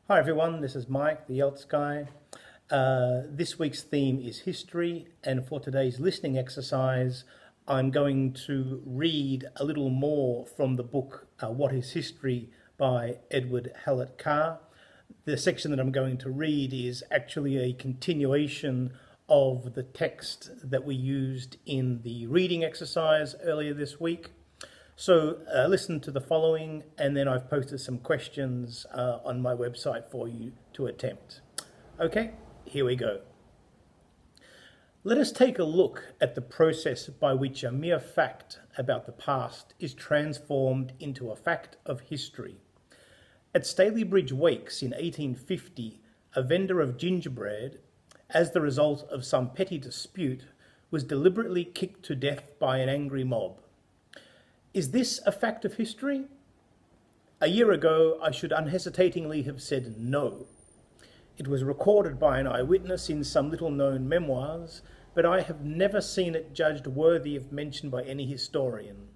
Hi everyone, this is Mike, the IELTS guy. This week's theme is history, and for today's listening exercise, I'm going to read a little more from the book What is History by Edward Hallett Carr. The section that I'm going to read is actually a continuation of the text that we used in the reading exercise earlier this week. So listen to the following, and then I've posted some questions on my website for you to attempt. Okay, here we go. Let us take a look at the process by which a mere fact about the past is transformed into a fact of history. At Stalybridge Wakes in 1850, a vendor of gingerbread, as the result of some petty dispute, was deliberately kicked to death by an angry mob. Is this a fact of history? A year ago, I should unhesitatingly have said no. It was recorded by an eyewitness in some little-known memoirs, but I have never seen it judged worthy of mention by any historian.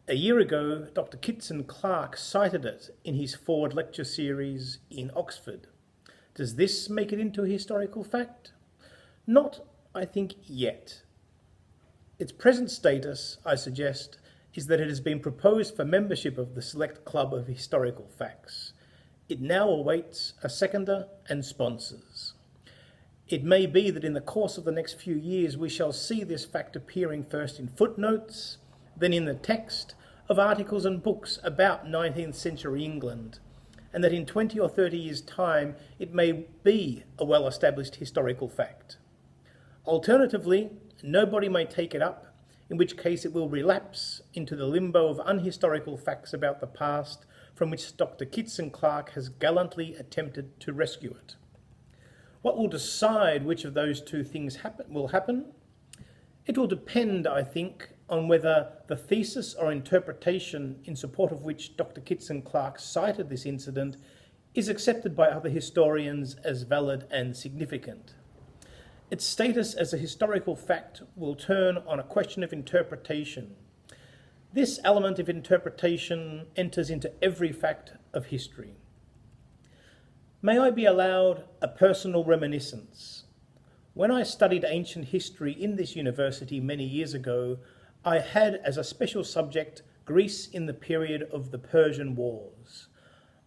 A year ago, Dr. Kitson Clark cited it in his Ford lecture series in Oxford. Does this make it into a historical fact? Not, I think, yet. Its present status, I suggest, is that it has been proposed for membership of the Select Club of Historical Facts. It now awaits a seconder and sponsors. It may be that in the course of the next few years we shall see this fact appearing first in footnotes, then in the text of articles and books about 19th century England, and that in 20 or 30 years' time it may be a well-established historical fact. Alternatively, nobody may take it up, in which case it will relapse into the limbo of unhistorical facts about the past from which Dr. Kitson Clark has gallantly attempted to rescue it. What will decide which of those two things will happen? It will depend, I think, on whether the thesis or interpretation in support of which Dr. Kitson Clark cited this incident is accepted by other historians as valid and significant. Its status as a historical fact will turn on a question of interpretation. This element of interpretation enters into every fact of history. May I be allowed a personal reminiscence? When I studied ancient history in this university many years ago, I had as a special subject Greece in the period of the Persian Wars.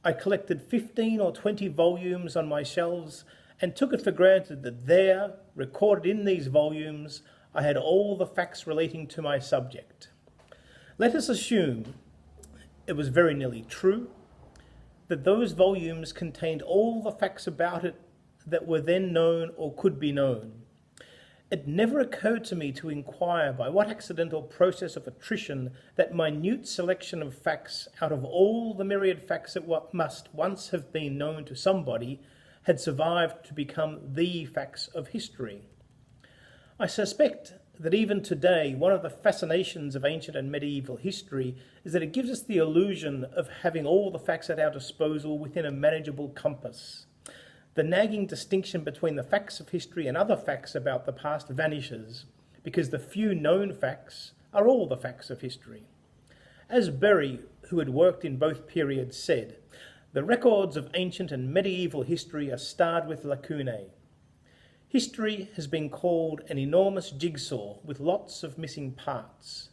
I collected 15 or 20 volumes on my shelves and took it for granted that there, recorded in these volumes, I had all the facts relating to my subject. Let us assume, it was very nearly true, that those volumes contained all the facts about it that were then known or could be known. It never occurred to me to inquire by what accidental process of attrition that minute selection of facts out of all the myriad facts that must once have been known to somebody had survived to become the facts of history. I suspect that even today, one of the fascinations of ancient and medieval history is that it gives us the illusion of having all the facts at our disposal within a manageable compass. The nagging distinction between the facts of history and other facts about the past vanishes, because the few known facts are all the facts of history. As Berry, who had worked in both periods, said, the records of ancient and medieval history are starred with lacunae. History has been called an enormous jigsaw with lots of missing parts.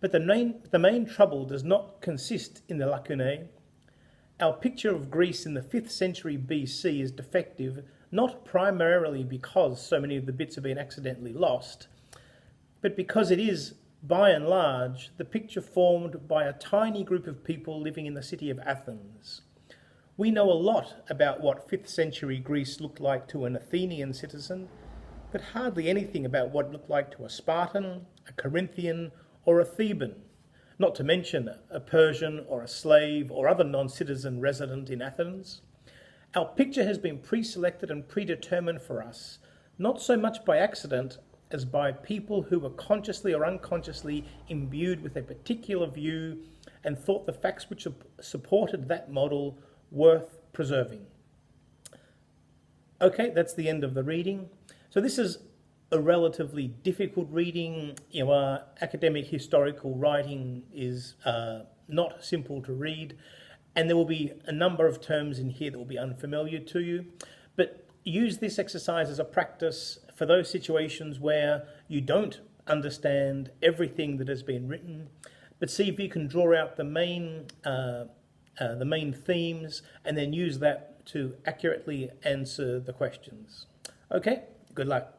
But the main trouble does not consist in the lacunae. Our picture of Greece in the 5th century BC is defective, not primarily because so many of the bits have been accidentally lost, but because it is, by and large, the picture formed by a tiny group of people living in the city of Athens. We know a lot about what 5th century Greece looked like to an Athenian citizen, but hardly anything about what it looked like to a Spartan, a Corinthian, or a Theban, not to mention a Persian or a slave or other non-citizen resident in Athens. Our picture has been pre-selected and predetermined for us, not so much by accident as by people who were consciously or unconsciously imbued with a particular view and thought the facts which supported that model worth preserving. Okay, that's the end of the reading. So this is a relatively difficult reading. Academic historical writing is not simple to read, and there will be a number of terms in here that will be unfamiliar to you. But use this exercise as a practice for those situations where you don't understand everything that has been written, but see if you can draw out the main themes and then use that to accurately answer the questions. Okay, good luck.